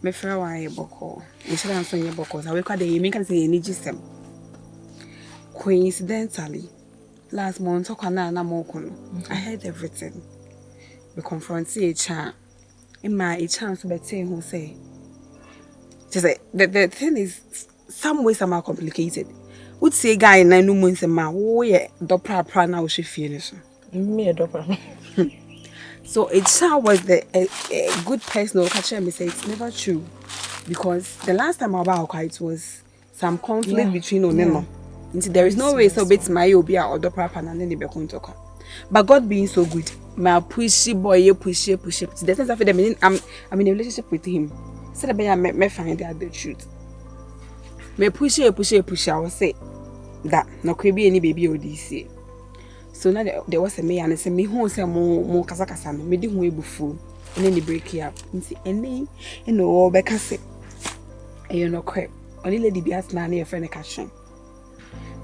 me frɛ wa ye boko. E shira nso ye boko. Sa we kwa de me kan say any gisem. Coincidentally, last month na moko. I heard everything. We confronted a chan. In my chance to be who say. Just like the thing is some ways somehow complicated. Would say guy na no months a man, oh yeah, dopra now she feels. Me a dopra. So it was a good person catch me say it's never true. Because the last time about it was some conflict between Onema. There is no way so bits my obia or dopra and then they be going to come. But God being so good, my pushy boy, you push. The sense of the meaning I'm in a relationship with him. So that I may find out the truth. Me push, I will say that no could be any baby or DC. So now there was a me and I said, me who say more Kazakasa, me didn't way before, and then they break it up. And see, and then, you know, Becca say, you know, crap, only lady be asked now, near friend catching.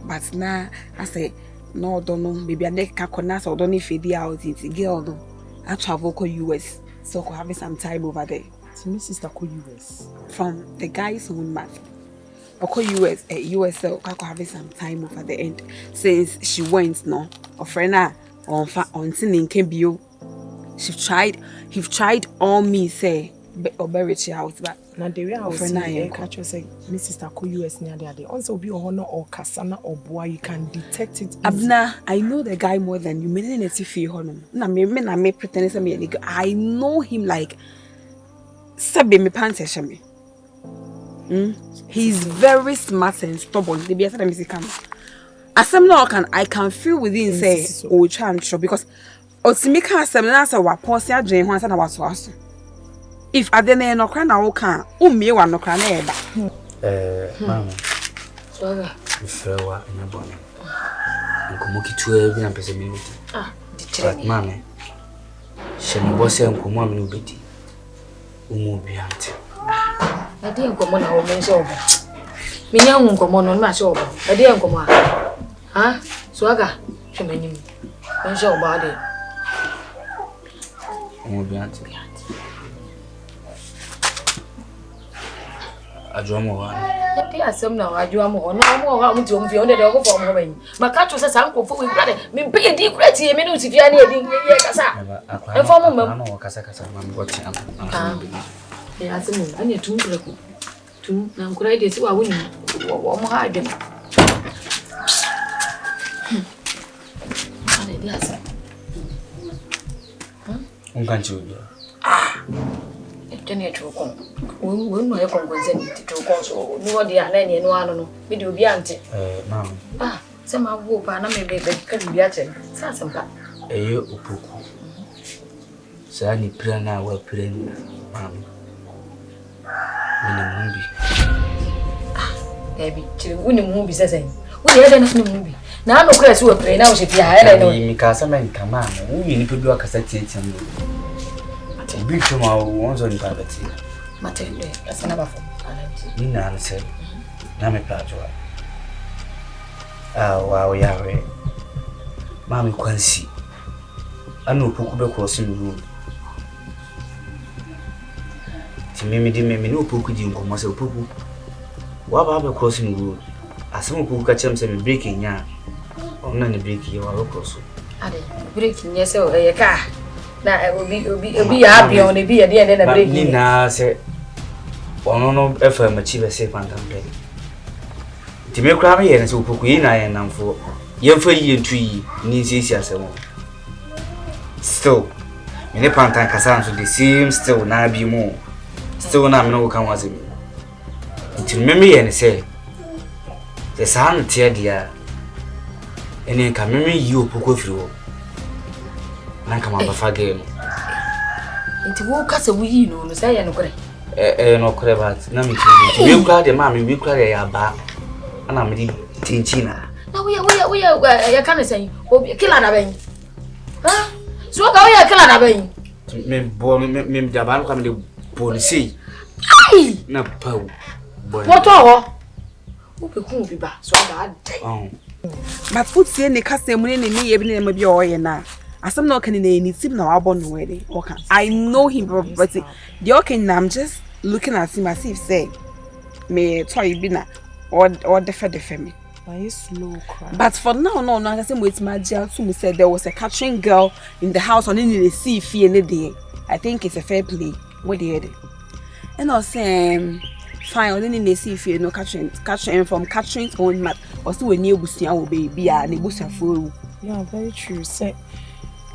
But now I say, no, don't know, maybe I neck caconas or don't if it out into girl, though. I travel to US, so I have some time over there. So, my sister call US from the guy's own mouth. I call US at USL. I have some time over the end since she went. No, a friend on singing can be you. He tried all me say or bury she out, but now the way I was saying, catch you say, my sister call US near the other. Also, be a honor or Kasana or boy, you can detect it. Abenaa, I know the guy more than you. Me na neti fi honor. Na me pretend say me. I know him like. Sabi me pants me. He's very smart and stubborn. The biasa me come. Asem no I can feel within say o try because otimika asem na say wa pause adwen ho ansa na waso aso. If adene no kra na wo kan, umie wa no kra na eba. Mama. Swaga. Ifewa nyabona. Nkomo kitwe bi na pese me uti. Dichire. Mama. Shemi bose nkomo amene obedi. Biante. I didn't come on our men's over. Me young come on my shoulder. I didn't come on. Huh? Swaga, she mean men's your body. Biante. I drum one. I some now. I drum on no more. I'm to be on the dog for a moment. My catch was a sample for we brother. Me be a deep crazy minute if you are near Casa. I form a moment or Casacasa. I'm watching. Yes, I need to now could I just see what we warm hard. Can't you? Jenny to come. We know your consent to console. No, dear, any one, we do be auntie. Ma'am. Some of whoop and I may be can be at him. Sassamka. A year of Pokua. So I need prayer now, well, praying, ma'am. Baby, winning movie says, we had a movie. Now, no class will play now. If you had any Casaman, come on, we need to do a cassette. A big tomorrow one's on poverty. Matilda, that's another for Nina said, Name Platua. Wow, Yahweh. Mammy Quincy. I know Pokua crossing the road. Mimi di mimi no poku di nkomo se poku wa ba crossing the road asem poku ka chem se me breaking nya onna ne break ye wa cross ade breaking ye se e ka na obi ya bi on e bi ye de na breaking ni na se ono no efa ma chi be se Pantan break ti me kra me ye na se poku yi na ye namfo ye mfa yi ntu yi ni sisi asem still me ne Pantan kasa so the same still na bi mo still na me no kan waze me until me ye say the san tie dia ene ka me yi opoko firi wo na ka ma ba fa ge no nti wo kasa wo yi no say ye no kore no kore bat na me ti me kura de ma me bi kura ya ba ana me di tinchina na we ya kan say obi kila na ben ha so ga we ya kila na ben me bo me jaban ka me de police ai na pau boy what ho wo be ku bi ba so ga dai but put say ne kasa mu ne ye bi ne ma bi o ye na asem na o kan ne ni sim na wa bo no we dey I know him but the okay I'm just looking at him as if say me toy bina or the me. Slow cry. But for now, no, I say with my jail to me said there was a catching girl in the house on the sea fee any day. I think it's a fair play. What they did. And I was saying fine, on the sea fee no catching from catching's own mat or so a new busia will be a nebusia fool. Yeah, very true. Say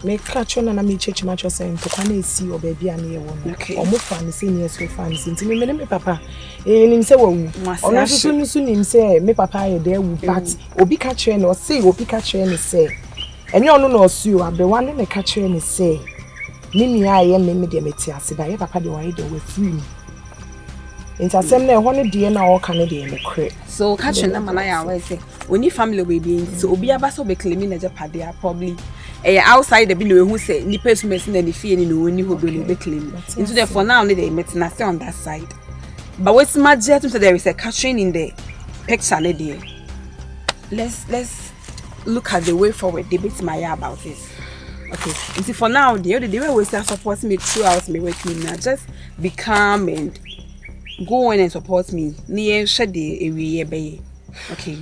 me catch on and I me church match saying to can see or baby and near one. Okay. Or more fun senior so fun since me papa. And him say well or soon him say me papa there but obi catch or say obi catch and say and you all know you are the one in the catch and say Mimi I am me de metiase ba ye papa de why dey we free. Into asem na ehwo ne de na o kan de me kre. So catching na man I always say when you family we be so obi aba so be claiming na japade probably outside the be who say ni person person na ni fie ni no ni ho be claim. Into the for now they metina stay on that side. But what's my jet so there is a catching in the picture na there. Let's look at the way forward debate my about this. Okay, you see for now the way we start supporting me throughout me working now just be calm and go in and support me near shade the okay,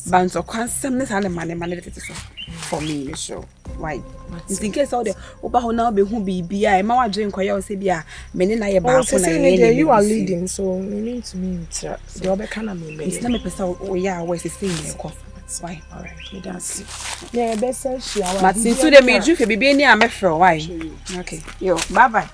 but so constantly and money for me sure why in case all the oba now be who be I ma drink kwaya say bia many na ye ba for na you are leading so you need to be the other kind of me it's not me person oh yeah we say say why all right me that's yeah best she but since the me do fe bibi ni amefro why okay yo bye bye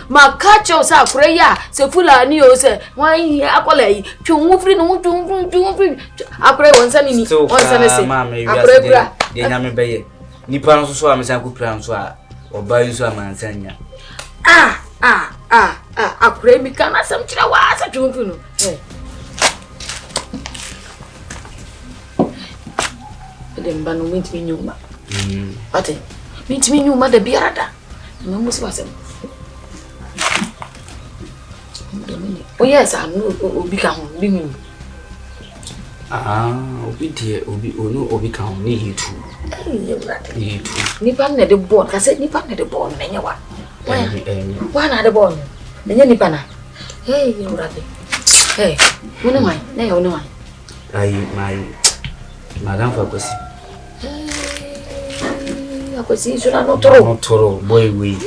ma catch us a prayer se fulani o se wan akola yi twun free no twun free akure wonsa ni wonsa ne se akure bra de nyame beye nipa no so am san ku pra no so a oba yi so amansanya akure mi kana sam kira wa sa twun free no Demba no mitimi nyuma. Ate. Mitimi nyuma de biarada. No musi wasem. Oh yes, I know obi ka ho bi mi. Obi de obi ono obi ka ho ni yitu. Yitu. Nipa na de born, ka say nipa na de born na nya wa. Wa na de born. Nya nipa na. Hey, yurade. Hey, wona mai, na ya wona mai. Ai mai. Madam Fakosi. Akosi so na no toro boy we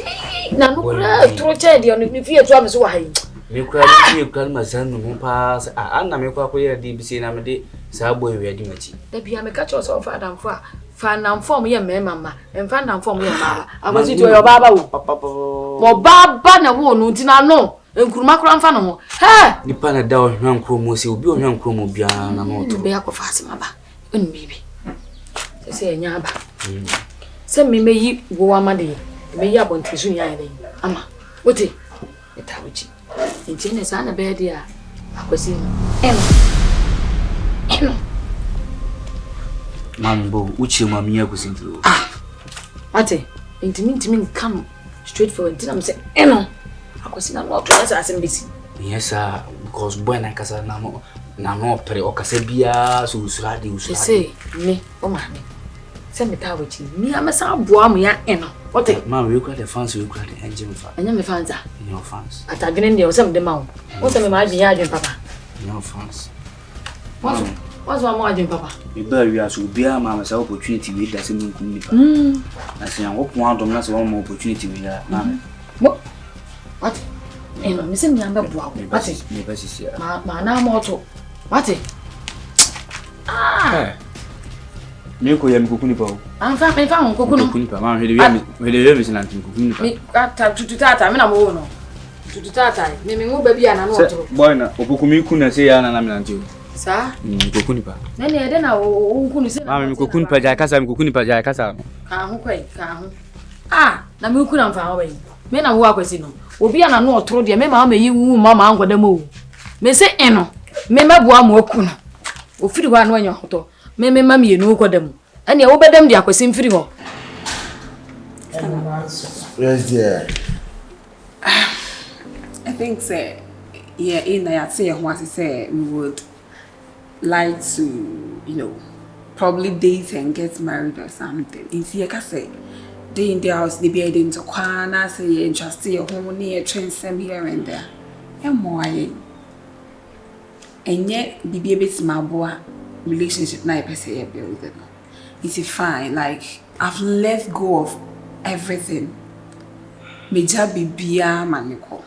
na no kura toro chendi on ni fie to am so wa hai me kura ni kura masan no pa na me kwa koye di bi se na me de sa boy we adi machi da bia me ka cho so fa adam fo fa nam form ye me mama en fa nam form ye mama akosi to yo baba wo mo baba na wo no ntina no enkuruma kura mfa no ho he nipa na da o hwan kromo se obi o hwan kromo bia na no to be akofa asema ba on bibi se nya ba se me meyi wo amade me yi abontisu nya ide ama wote etawuji ntine sa na be dia akwasi eno mambo uchi mami akwasi ntiro ate ntimi come straight forward ntina me se eno akwasi na no to asa asembisi yes because boy na kasa na no pere okasa bia so usurade se me o ma me se me tawachi mi amasa aboa mu ya eno wote ma we kura the fans we kura the engine fa anya me fans your fans atadwene ndi o se me de ma wo se me ma adwen adwen papa your fans what's my adwen papa e ba wi aso bia ma amasa opportunity we da se munkum nipa na se yan wopon adom na se wo ma opportunity we ya na what eno me se me amba boa what me ba sisi ma na moto what me ko yam kokuni pa o anfa me fa hon kokunu kokuni pa ma hede we sinanti kokuni pa mi ata tututata me na mo no tututata me me ngo ba bia na no otro boy na opokumi kuna se ya na me nanti o sa kokuni pa na ne ede na o nkunu se ma me kokuni pa ja kasa me kokuni pa ja kasa ka ho kwai ka ho na me kuna mfa ho bai me na wo akwasi no obi na no otro de me ma ma yi wu mama angoda mo me se eno me maboa mo akunu ofiri ho anu anya hoto me ma me nu kodam ane wo bedam de akwasi mfiri ho yes dear I think say yeah in I say who say we would like to probably date and get married or something in see I say they in the house they be into kwana say interested your home near train some here and there Emoye. And yet, the baby's my boy relationship now, I say, build it. It's fine. Like, I've let go of everything. Meja bibia maniko.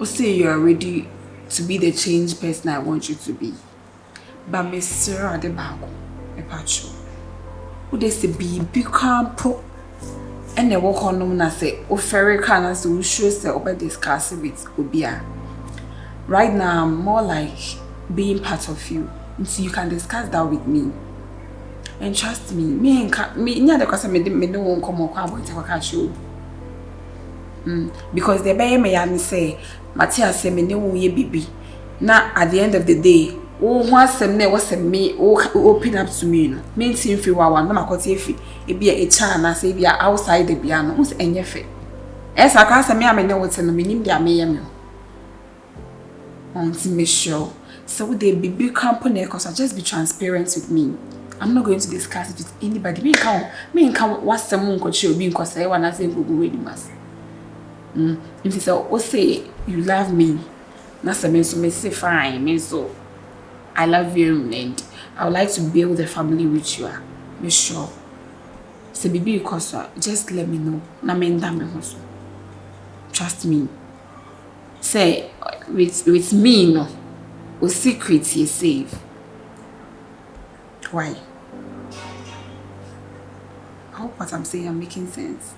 O say you're ready to be the changed person I want you to be. But Mr. Adebago, a patcho. Who they say be calm po. And they walk on them and say, oh, ferry can so we should say over discuss it with Obia. Right now, I'm more like being part of you. So you can discuss that with me. And trust me, me, near the because I made me no one come or catch you. Because the baby may say, Matthias say me no ye baby. Now at the end of the day, oh once some ne was me open up to me. Me team feel one no makote it be a child and say be outside the piano, who's any fe. As I can't say me I know what's in the meaning they are me. To make sure. So would they be big company because I just be transparent with me. I'm not going to discuss it with anybody. Me can't what's the moon could show me because I want to say Google ready mass. If you say you love me, that's a mean so me say fine, me so I love you and I would like to build a family with you. Make sure. So baby because just let me know. Na me ndame hoso. Trust me. Say with me no. O secret you save. Why? I hope what I'm saying I'm making sense.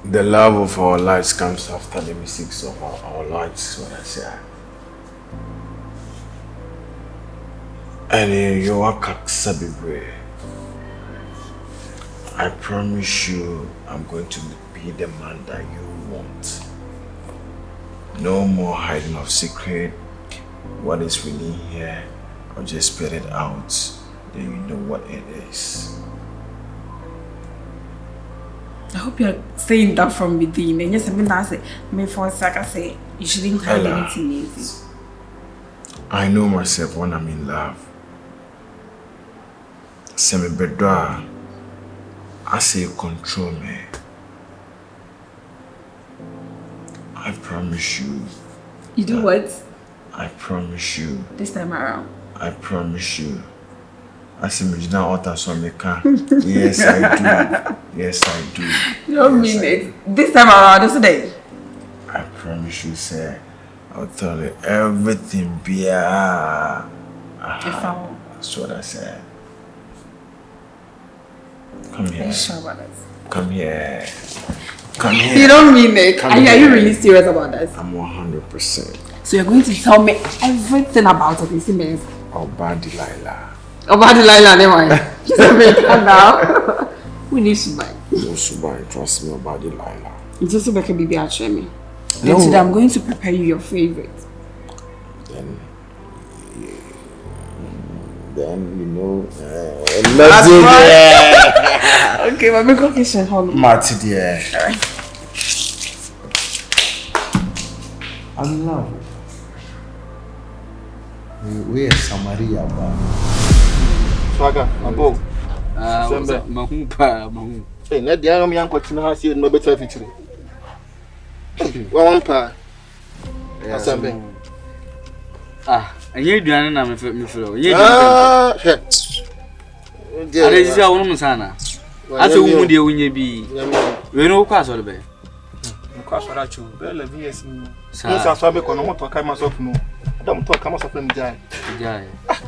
The love of our lives comes after the mistakes of our lives, what I say. And you are Kaksabibre. I promise you, I'm going to be the man that you want. No more hiding of secret. What is really here, I'll just spit it out. Then you know what it is. I hope you're saying that from within. And yes, I mean, I say, me for a second, say, you shouldn't hide anything easy. I know myself when I'm in love. Semi bedra, I say control me. I promise you. You do what? I promise you. This time around. I promise you. I say me now utter so me can. Yes, I do. Yes, I do. You don't mean it. This time around, this day. I promise you, sir. I'll tell you everything. Be that's what I said. Come here. Are you sure about that? Come here. Come here. You don't mean it. Are you really serious about that? I'm 100%. So you're going to tell me everything about it, you see, About Delilah. About Delilah, never mind. Just a bit now. We need to buy. No, Subai, trust me about Delilah. It's just like a baby actually me. No. And today I'm going to prepare you your favorite. Then you know. That's right. Okay, but make a kitchen hold. Marty, dear. Alright. I love it. We are Samaria. Swaga, abo. Mahu. Hey, na dia am yanko tina ha see no better feature. One pa. Asambe. Anye aduane na me fero. Anye aduane. Ale ji awon mu sana. Ase wo mu de wonye bi. We no kwa so be. Kwa so ra chu. Be la VS ni. Sa so be ko no moto kai myself no. Adam to kama so from jai. Jai.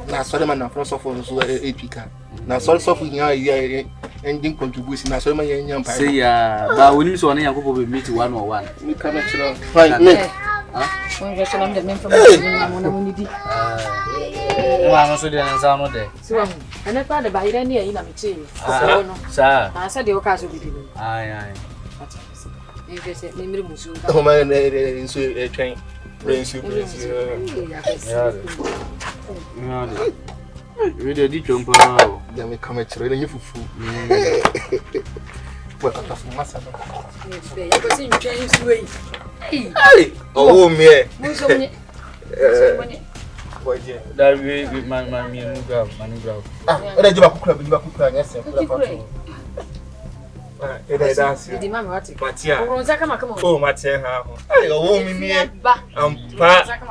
Na so de man na from so for so APK. Na so for here ending contribution na so man yan yan pa. Say ya ba woni so na yakobo be meet 101. Me kama chiro. Fine me. When you show them the information na mo need. Wa no so de nsa no de. So, and if the buy then here na me chi. So no. Sir. I said you ka so bibi. Ai. You just say me musu. Oh man, so train. Brains. We dey chompa now. Ya me kama chiro na nyifufu. What ata fu masa no. Ya ko si ntwen suwe. Hey, oh me. Muso me. Boje. That we man me no grab, man grab. Ora jiba kukura nyese kula fa. Didi mama what? Matia. Come. Oh, Matia ha. Hey, oh me. Pa.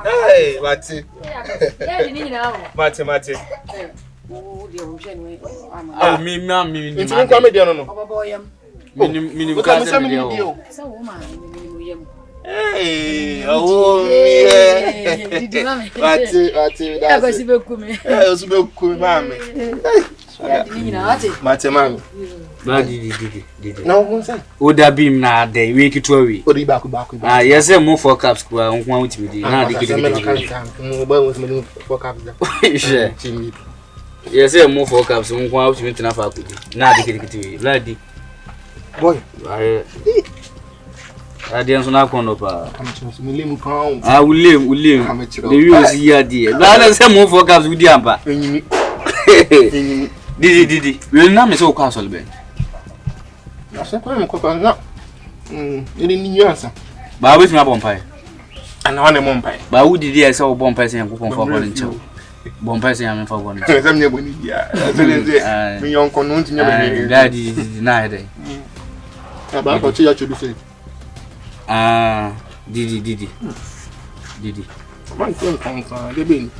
Hey, Mati. Yeah, ni now. Mati. Oh, dear, I'm genuine. Ah, me. It's not come there no. Oboboyam. Minim Ka ka me. So woman, minimum. Hey, oh me. Didi mama. Mati. Ya go si be kume. Eh, so be ku mama. Ya di ni na ati. Mati mama. Ba didi. Na wo say. O da bim na dey we kitwa we. Odi back. Ah, yes, mo for caps kwa nko wuti bi na de kidi. Ba wo me for caps da. She. Yes, mo for caps nko wuti bi tena fa kudi. Na de kidi. Ladi. Boy. Adian so na kono pa. Milim pound. Ah, ulem. The use here there. Na say mo for caps udi ampa. Enyimi. Didi. We na me say o kwa so lebe. Na se kwa me kwa na. Ele ni nyansa. Ba we tuma bompai. Ana wane mompai. Ba wudi dia say o bompai say yanko fa bɔ ne nkyɛw. Bompai say yamen fa bɔ ne nkyɛw. Sem nye boni dia. Ele me yon kono nti nye boni. Daddy na ede. Aba ko ti ya chodu fe. Didi. Man ko kan de bin.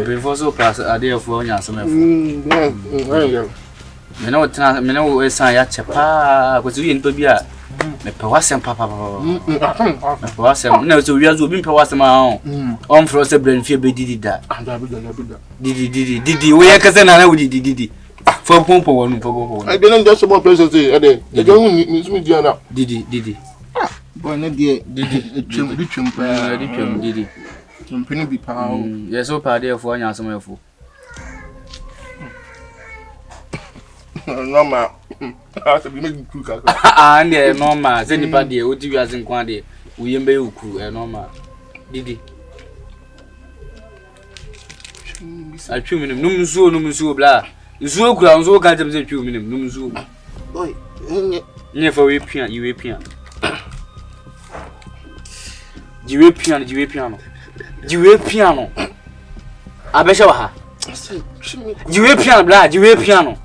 Before so pass ade for nya asem efo. Me na o san ya chepa ko ti yin to bia me pe wasem papa. Me pe wasem na so wiazo obi pe wasem a on fro se brain fie be didi da. Didi we ya kase na we didi. For pompo wonu. I be no just about person say ade. E jo hu mi sumi dia na. Didi. Boy na die didi twem Didi. Mpini bi pa. Yes o pa de fo anya asem efo. Normal. Asa bi me ku ka. Ne normal. Say nipa de o ti wiase nkwan de. Wo yembe ukuru normal. Didi. Atwi minim num nsuo bla. Nsuo kura nsuo ka jam say atwi minim num nsuo. Boy, nye fa we pia, you we pia. Jiwe piano. Abesha wa ha. Jiwe piano bla, jiwe piano.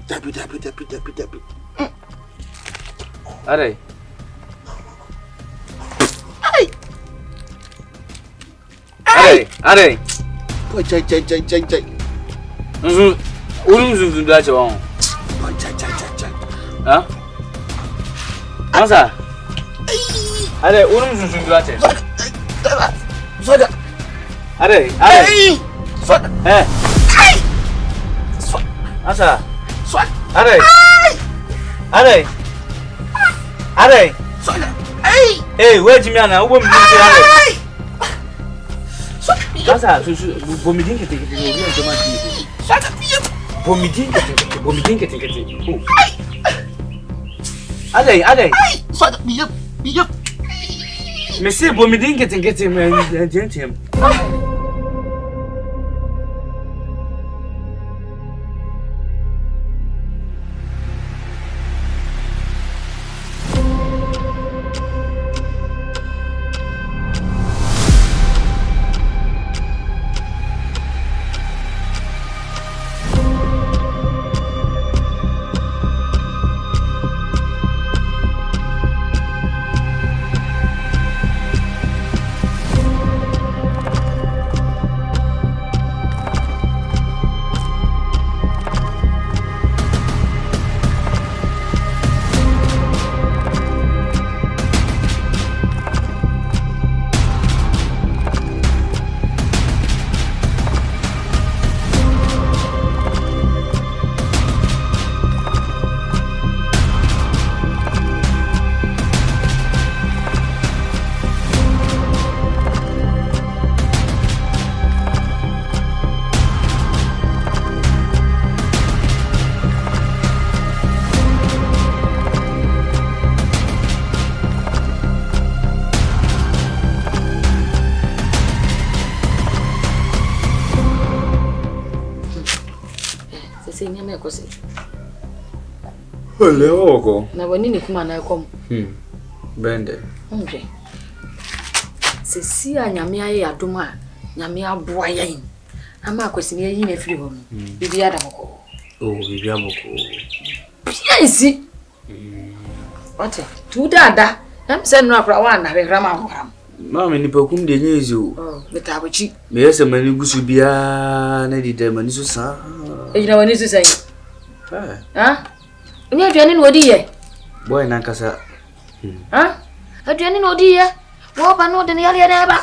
Dabi. Are. Boy, chai. Nzu, ulum da cha won. Boy, chai. Ha? Asa. Are, ulum da cha. Soda. Are. Soda. Asa. Soda. Are. Soda. Hey, where Jimmy ana? Wo mi say are. Asa, bomidin ke obi en toma ti. Soda biye. Bomidin ke. Are. Soda biye. Me say bomidin ke me gentiem. Ole oko. Na wani ni kuma na ekom. Bende. Onje. Se si anyame aye adoma, nyame aboa yen. Ama akwesini ayi na firi ho no. Bibi ada moko. Oh, bibi aboko. Yes. What? Two dada. I'm sending up one. I grandma. Mamma, ni pokum de nyezo. Oh, the tabuchi. Me yesa mani gusubia na di de mani so sa. You know what is saying? Huh? You have any no dear. Boy na kasa. Huh? Have you any no dear? What about no than the other neighbor?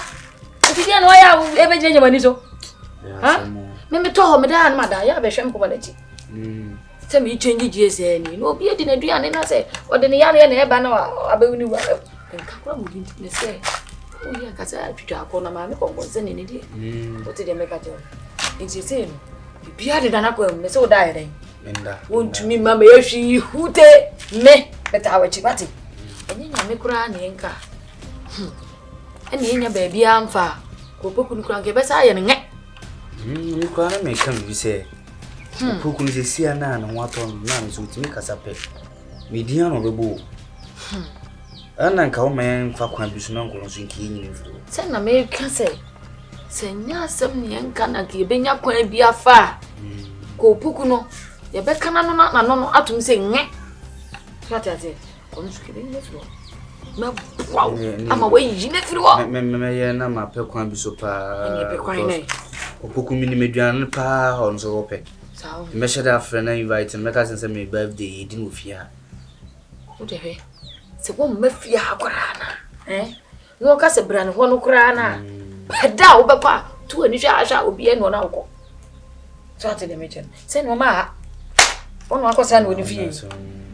If you didn't know I ever change money so. Huh? Me told me down, mother, you have a shame quality. Tell me you change years any. No be it in a dream and I say, or the young and Abenaa, I believe you well. And come with say. Oh, yeah, because I have to talk on a man or sending it. What did they make at all? It's the same. If you had it an aquarium, so dying. Won't me, mamma, if she who take me, but our chipati. And then I make crying. And in your baby, I'm far. Go Pokua crank a best iron. You can't make come, you say. Pokua is a sea and what on nuns with me as a pet. Median of the bull. And call man for Quambish uncles in King. Send American say. Send ya some young can give in your quaint be a far. Go Pokua. The back cannot know how to say, what is it? I'm skipping the floor. I'm away in the floor. Mamma, Pokua be so pa. Pokua Median pa on so open. So, measure that friend and invite and make us and send me birthday, didn't fear. What the hell? Se won mafia akorana no ka se brand ho no korana peda wo beba to ani hwa obi en no na wo so ate dem echen se no ma ono akosa na oni fie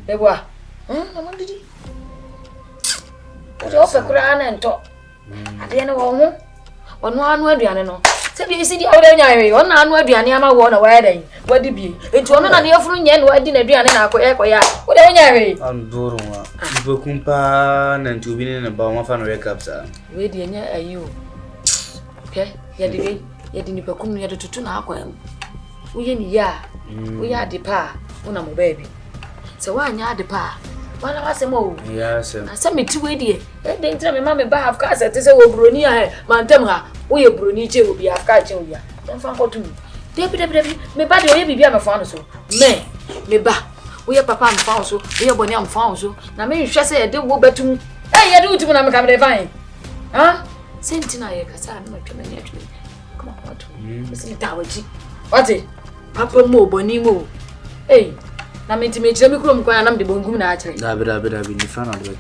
ebo a na man didi o jo fe korana ento ade ne wo ho ono anu aduane no se bi isi di awda nyawe ono anu aduane ama wo na wa dan wadi bi enti ono na ne afuru nye no adi na aduane na akoya wo de nyawe andoro wa Bokumpa na ntubini na ba mafa no recaps a we de nya ayo okay ya de ni bakum ya de tutu na akwam wo ye ni ya wo ya de pa una mo baby se wa nya de pa wala wasem o ya sem asem ti we de de ntra me ma me ba half cast te se wo broni a mantem ha wo ye broni che wo bi half cast che wo ya dem fa ko tu de me ba de o ye bibia me fa no so me ba we papa am found so we boni am found so na me hwe se de wo betum ye de utum na me ka be fine ha sentina ye kasa na matwa na atwa come on what se dawaji what papa mo boni mo na me ti me kire me krom kwa na me de bongum na a kire da be ni fa na de